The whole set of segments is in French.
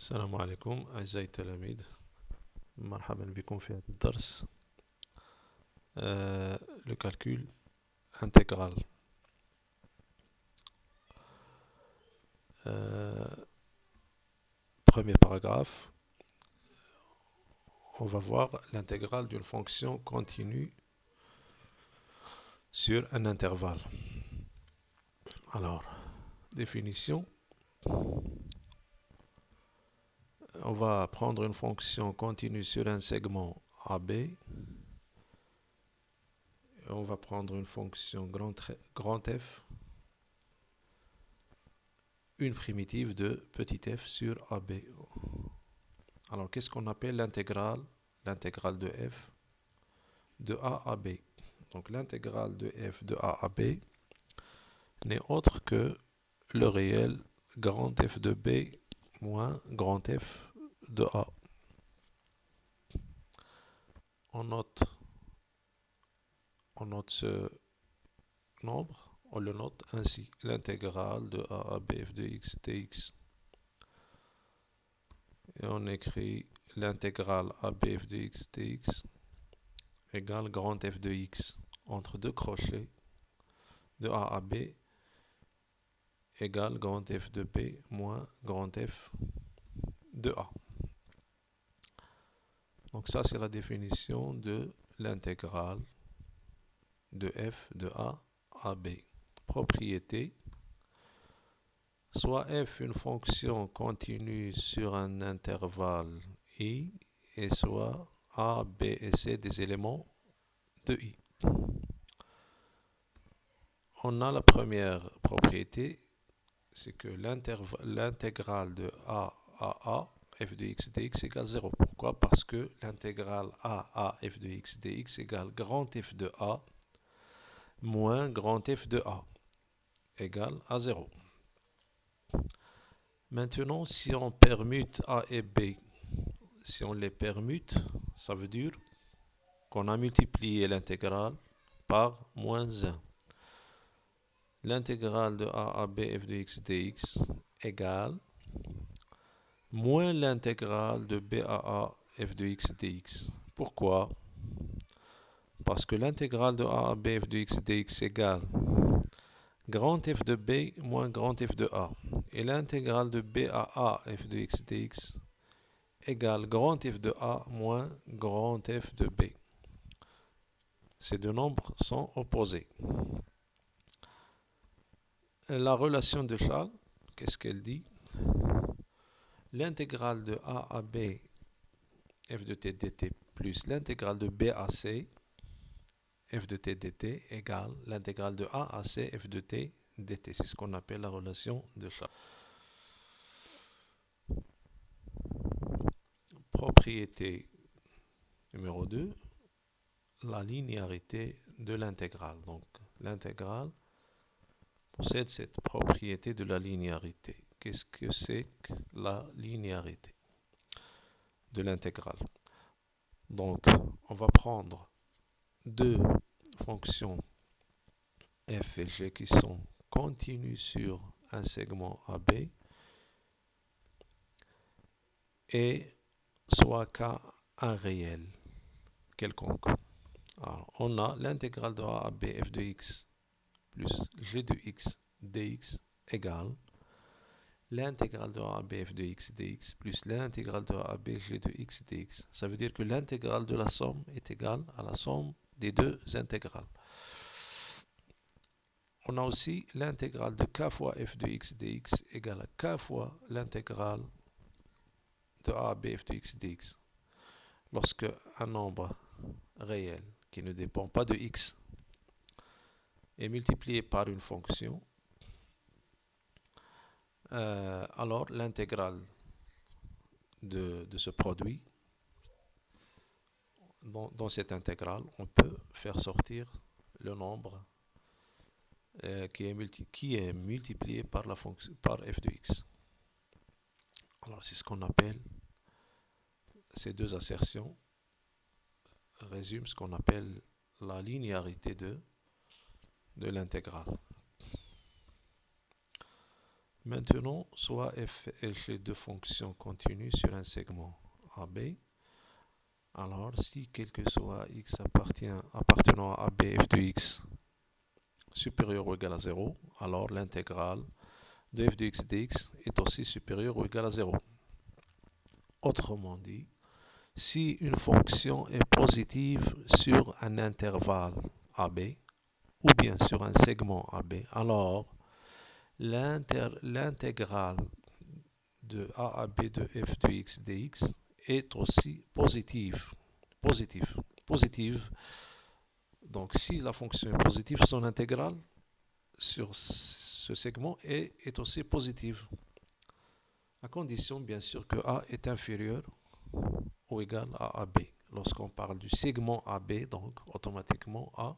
السلام عليكم أعزائي التلاميذ، مرحبا بكم في هذا الدرس. Le calcul intégral. Premier paragraphe, on va voir l'intégrale d'une fonction continue sur un intervalle. Alors, définition. On va prendre une fonction continue sur un segment AB. Et on va prendre une fonction grand F, une primitive de petit f sur AB. Alors, qu'est-ce qu'on appelle l'intégrale? L'intégrale de f de A à B. Donc, l'intégrale de f de A à B n'est autre que le réel grand F de B moins grand F de A. On note ce nombre, on le note ainsi. L'intégrale de A à B f de x dx. Et on écrit l'intégrale AB f de x dx égale grand F de x entre deux crochets de A à B égale grand F de B moins grand F de A. Donc ça, c'est la définition de l'intégrale de f de A à B. Propriété. Soit f une fonction continue sur un intervalle i, et soit A, B et C des éléments de i. On a la première propriété, c'est que l'intégrale de A à A, f de x dx égale 0. Pourquoi? Parce que l'intégrale A à f de x dx égale grand F de A moins grand F de A égale à 0. Maintenant, si on permute A et B, si on les permute, ça veut dire qu'on a multiplié l'intégrale par moins 1. L'intégrale de A à B f de x dx égale moins l'intégrale de B à A f de x dx. Pourquoi? Parce que l'intégrale de A à B f de x dx égale grand F de B moins grand F de A. Et l'intégrale de B à A f de x dx égale grand F de A moins grand F de B. Ces deux nombres sont opposés. La relation de Charles, qu'est-ce qu'elle dit? L'intégrale de A à B f de t dt plus l'intégrale de B à C f de t dt égale l'intégrale de A à C f de t dt. C'est ce qu'on appelle la relation de Charles. Propriété numéro 2, la linéarité de l'intégrale. Donc l'intégrale possède cette propriété de la linéarité. Qu'est-ce que c'est que la linéarité de l'intégrale? Donc on va prendre deux fonctions f et g qui sont continues sur un segment AB et soit k un réel quelconque. Alors, on a l'intégrale de A à B f de x plus g de x dx égale l'intégrale de A à B f de x dx plus l'intégrale de A à B g de x dx. Ça veut dire que l'intégrale de la somme est égale à la somme des deux intégrales. On a aussi l'intégrale de k fois f de x dx égale à k fois l'intégrale de A à B f de x dx. Lorsque un nombre réel qui ne dépend pas de x est multiplié par une fonction, alors l'intégrale de ce produit, dans cette intégrale, on peut faire sortir le nombre qui est multiplié par la fonction par f de x. Alors c'est ce qu'on appelle, ces deux assertions résument ce qu'on appelle la linéarité de l'intégrale. Maintenant, soit f est chez deux fonctions continues sur un segment AB, alors si quel que soit x appartenant à AB f de x supérieur ou égal à 0, alors l'intégrale de f de x dx est aussi supérieure ou égale à 0. Autrement dit, si une fonction est positive sur un intervalle AB ou bien sur un segment AB, alors l'intégrale de a à b de f de x dx est aussi positive. Positive. Donc si la fonction est positive, son intégrale sur ce segment est aussi positive. À condition bien sûr que a est inférieur ou égal à AB. Lorsqu'on parle du segment AB, donc automatiquement A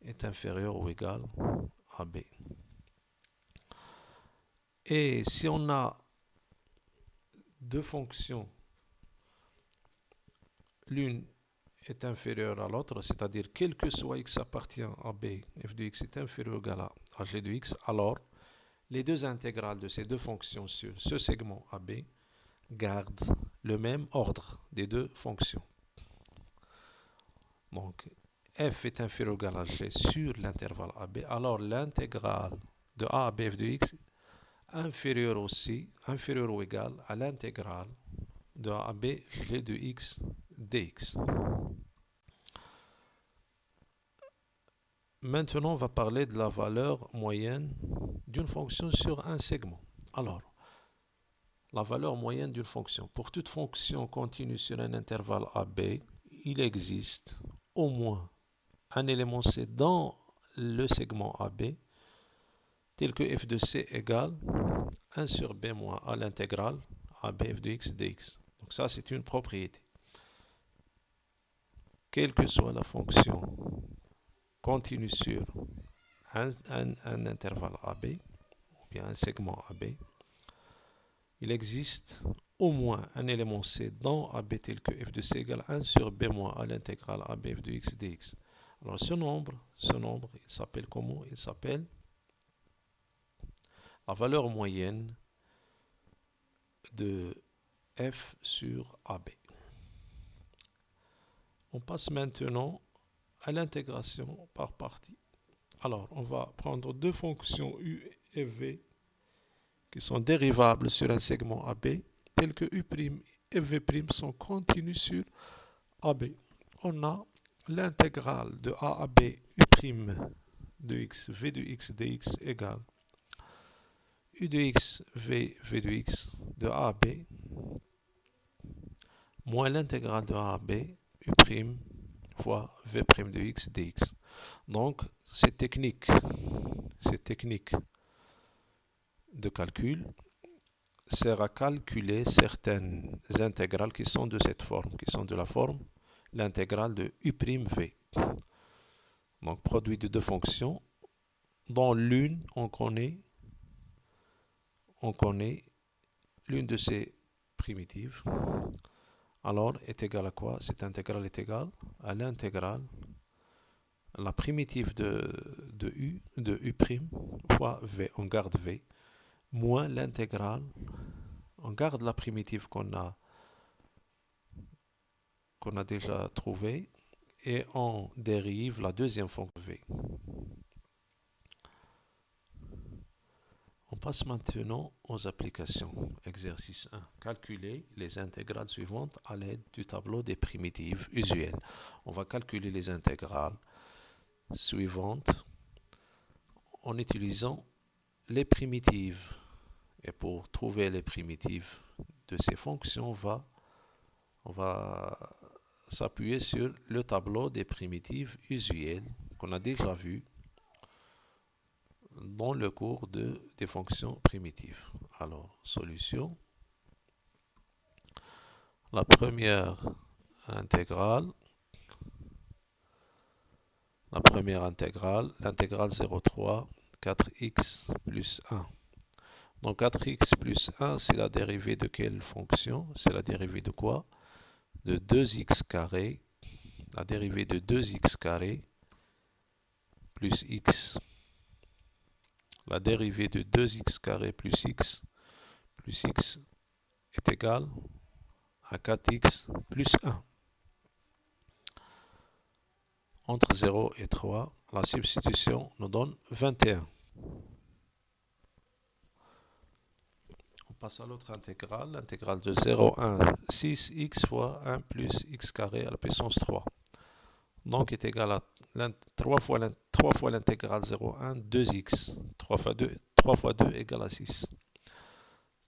est inférieur ou égal à B. Et si on a deux fonctions, l'une est inférieure à l'autre, c'est-à-dire quel que soit x appartient à B, f de x est inférieur ou égal à g de x, alors les deux intégrales de ces deux fonctions sur ce segment AB gardent le même ordre des deux fonctions. Donc, f est inférieur ou égal à g sur l'intervalle AB, alors l'intégrale de a à b f de x inférieure ou égal à l'intégrale de a à b g de x dx. Maintenant, on va parler de la valeur moyenne d'une fonction sur un segment. Alors, la valeur moyenne d'une fonction. Pour toute fonction continue sur un intervalle AB, il existe au moins un élément C dans le segment AB, tel que f de C égale 1 sur B moins à l'intégrale AB f de x dx. Donc ça, c'est une propriété. Quelle que soit la fonction continue sur un intervalle AB, ou bien un segment AB, il existe au moins un élément C dans AB tel que f de C égale 1 sur B moins à l'intégrale AB f de x dx. Alors ce nombre, il s'appelle comment? Il s'appelle la valeur moyenne de f sur AB. On passe maintenant à l'intégration par partie. Alors, on va prendre deux fonctions u et v qui sont dérivables sur un segment AB, telles que u' et v' sont continues sur AB. On a l'intégrale de a à b u' de x, v de x dx égale u de x, v de x de a à b moins l'intégrale de a à b u' fois v' de x dx. Donc, cette technique de calcul sert à calculer certaines intégrales qui sont de cette forme, qui sont de la forme l'intégrale de u'v. Donc, produit de deux fonctions, dont l'une, on connaît l'une de ces primitives. Alors, est égale à quoi? Cette intégrale est égale à l'intégrale, la primitive de u fois v, on garde v, moins l'intégrale, on garde la primitive qu'on a déjà trouvée et on dérive la deuxième fonction v. On passe maintenant aux applications. Exercice 1. Calculer les intégrales suivantes à l'aide du tableau des primitives usuelles. On va calculer les intégrales suivantes en utilisant les primitives. Et pour trouver les primitives de ces fonctions, on va s'appuyer sur le tableau des primitives usuelles qu'on a déjà vu dans le cours des fonctions primitives. Alors, solution. La première intégrale, l'intégrale 0,3 4x plus 1. Donc 4x plus 1, c'est la dérivée de quelle fonction? C'est la dérivée de quoi? De 2x carré. La dérivée de 2x carré plus x. la dérivée de 2x carré plus x est égale à 4x plus 1. Entre 0 et 3, la substitution nous donne 21. On passe à l'autre intégrale, l'intégrale de 0 à 1, 6x fois 1 plus x carré à la puissance 3. Donc est égal à 3 fois l'intégrale 0 à 1, 2x. 3 fois 2 égale à 6.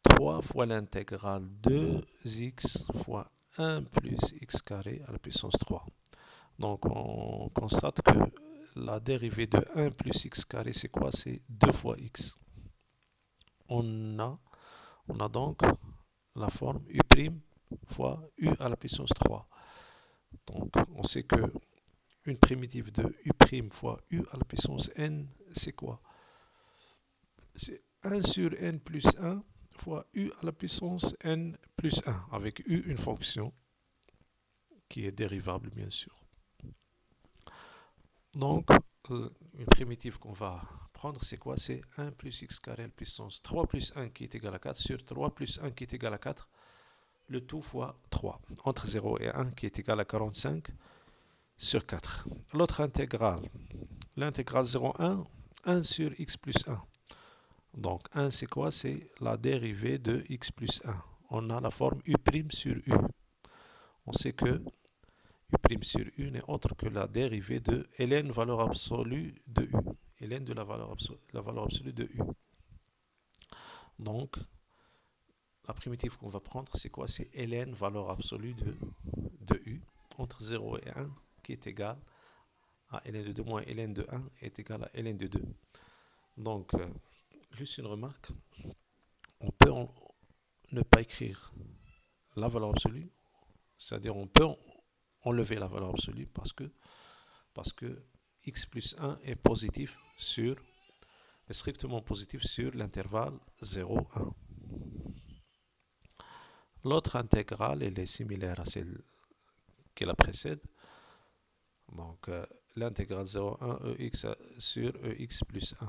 3 fois l'intégrale 2x fois 1 plus x carré à la puissance 3. Donc on constate que la dérivée de 1 plus x carré, c'est quoi? C'est 2 fois x. On a donc la forme u' fois u à la puissance 3. Donc on sait que une primitive de u' fois u à la puissance n, c'est quoi? C'est 1 sur n plus 1 fois u à la puissance n plus 1, avec u une fonction qui est dérivable bien sûr. Donc, une primitive qu'on va prendre, c'est quoi? C'est 1 plus x carré à la puissance 3 plus 1 qui est égal à 4 sur 3 plus 1 qui est égal à 4, le tout fois 3, entre 0 et 1 qui est égal à 45 sur 4. L'autre intégrale, l'intégrale 0,1, 1 sur x plus 1. Donc 1 c'est quoi? C'est la dérivée de x plus 1. On a la forme u' sur u. On sait que u' sur u n'est autre que la dérivée de ln valeur absolue de u. Ln de la valeur absolue de u. Donc, la primitive qu'on va prendre, c'est quoi? C'est ln valeur absolue de u entre 0 et 1 qui est égal à ln de 2 moins ln de 1 est égal à ln de 2. Donc, juste une remarque, on peut ne pas écrire la valeur absolue, c'est-à-dire on peut enlever la valeur absolue parce que x plus 1 est positif est strictement positif sur l'intervalle 0, 1. L'autre intégrale, elle est similaire à celle qui la précède. Donc, l'intégrale 0, 1 ex sur ex plus 1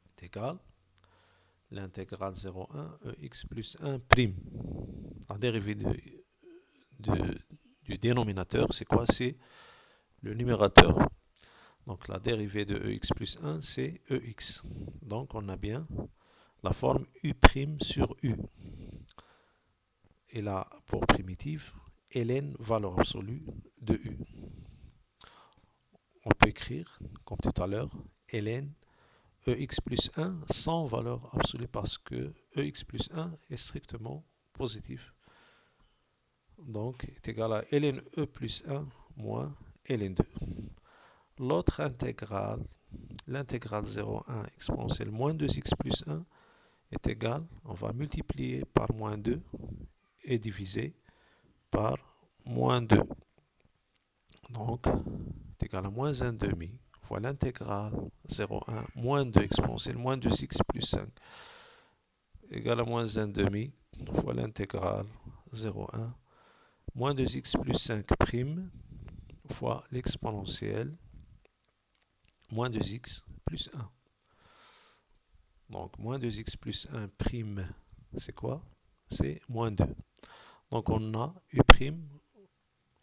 est égal l'intégrale 0, 1 ex plus 1 prime. La dérivée du dénominateur, c'est quoi? C'est le numérateur. Donc la dérivée de ex plus 1, c'est ex. Donc on a bien la forme u' sur u. Et là, pour primitive, ln valeur absolue de u. On peut écrire, comme tout à l'heure, ln ex plus 1 sans valeur absolue parce que ex plus 1 est strictement positif. Donc est égal à ln e plus 1 moins ln 2. L'autre intégrale, l'intégrale 0,1 exponentielle moins 2x plus 1 est égal, on va multiplier par moins 2 et diviser par moins 2. Donc, est égal à moins 1 demi fois l'intégrale 0,1 moins 2 exponentielle moins 2x plus 5 égal à moins 1 demi fois l'intégrale 0,1 moins 2x plus 5 prime fois l'exponentielle moins 2x plus 1. Donc, moins 2x plus 1 prime, c'est quoi? C'est moins 2. Donc, on a u',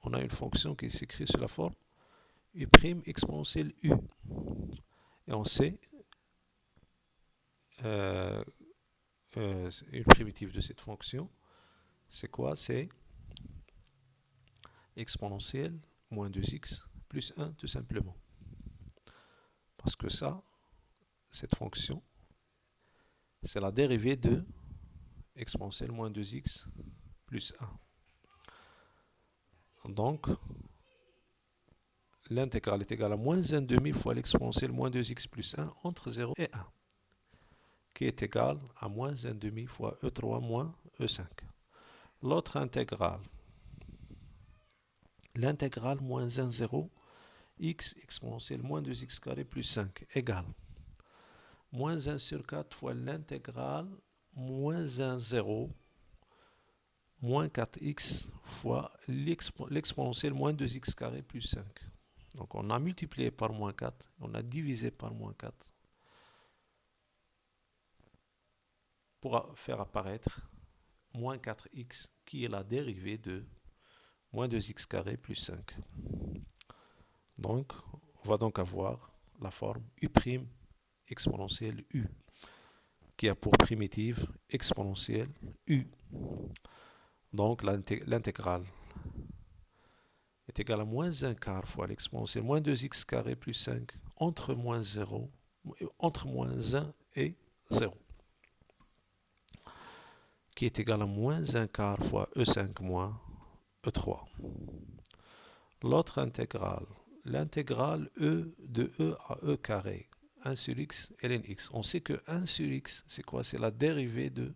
on a une fonction qui s'écrit sous la forme u' exponentielle u. Et on sait une primitive de cette fonction, c'est quoi? C'est exponentielle moins 2x plus 1 tout simplement. Parce que ça, cette fonction, c'est la dérivée de exponentielle moins 2x plus 1. Donc, l'intégrale est égale à moins 1 demi fois l'exponentielle moins 2x plus 1 entre 0 et 1, qui est égal à moins 1 demi fois E3 moins E5. L'autre intégrale, l'intégrale moins 1, 0, x exponentielle moins 2x carré plus 5 égale moins 1 sur 4 fois l'intégrale moins 1, 0, moins 4x fois l'exponentielle moins 2x carré plus 5. Donc on a multiplié par moins 4, on a divisé par moins 4. pour faire apparaître moins 4x qui est la dérivée de moins 2x carré plus 5. Donc, on va donc avoir la forme u' exponentielle u, qui a pour primitive exponentielle u. Donc, l'intégrale est égale à moins 1 quart fois l'exponentielle moins 2x carré plus 5 entre moins 0, entre moins 1 et 0, qui est égal à moins 1 quart fois E5 moins E3. L'autre intégrale, l'intégrale E de E à E carré, 1 sur x ln x. On sait que 1 sur x, c'est quoi? C'est la dérivée de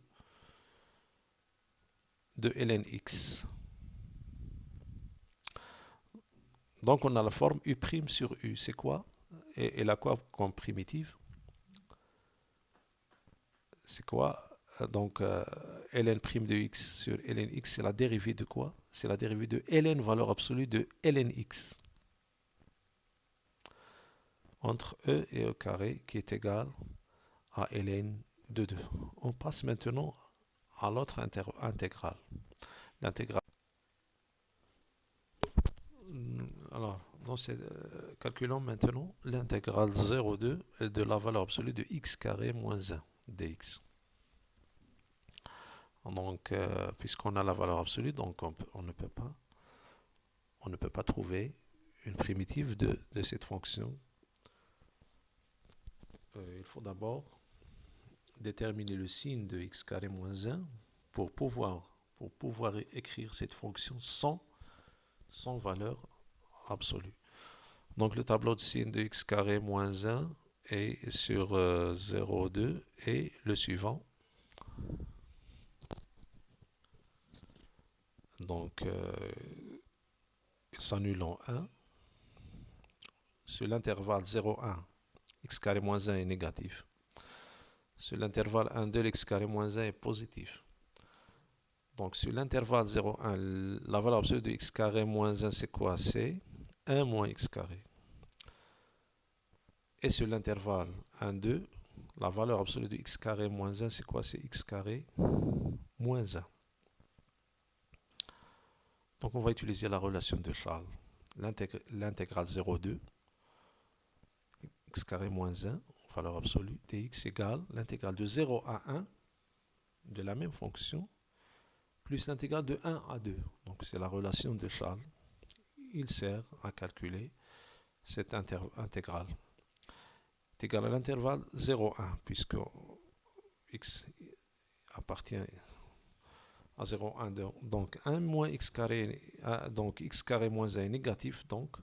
ln x. Donc on a la forme u' sur u. C'est quoi? Et elle a quoi comme primitive? C'est quoi? Donc ln' de x sur ln x, c'est la dérivée de quoi? C'est la dérivée de ln valeur absolue de ln x entre e et e carré qui est égal à ln de 2. On passe maintenant à l'autre intégrale. L'intégrale. Alors, calculons maintenant l'intégrale 0,2 de la valeur absolue de x carré moins 1 dx. Donc, puisqu'on a la valeur absolue, donc on ne peut pas trouver une primitive de cette fonction. Il faut d'abord déterminer le signe de x carré moins 1 pour pouvoir écrire cette fonction sans valeur absolue. Donc le tableau de signe de x carré moins 1 est sur 0,2 et le suivant. Donc il s'annule en 1. Sur l'intervalle 0,1, x carré moins 1 est négatif. Sur l'intervalle 1,2, x carré moins 1 est positif. Donc sur l'intervalle 0,1, la valeur absolue de x carré moins 1, c'est quoi? C'est 1 moins x carré. Et sur l'intervalle 1,2, la valeur absolue de x carré moins 1, c'est quoi? C'est x carré moins 1. Donc on va utiliser la relation de Charles. L'intégrale 0,2, x carré moins 1, valeur absolue, dx égale l'intégrale de 0 à 1 de la même fonction, plus l'intégrale de 1 à 2. Donc c'est la relation de Charles. Il sert à calculer cette intégrale. C'est égal à l'intervalle 0,1, puisque x appartient à 0,1. Donc 1 moins x carré, donc x carré moins 1 est négatif, donc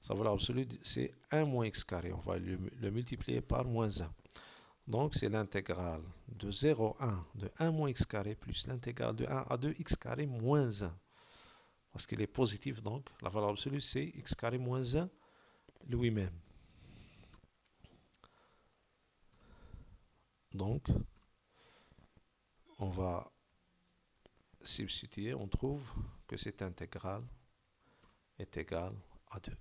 sa valeur absolue c'est 1 moins x carré. On va le multiplier par moins 1. Donc c'est l'intégrale de 0,1 de 1 moins x carré plus l'intégrale de 1 à 2 x carré moins 1. Parce qu'il est positif, donc la valeur absolue c'est x carré moins 1 lui-même. Donc on va substituer, on trouve que cette intégrale est égale à 2.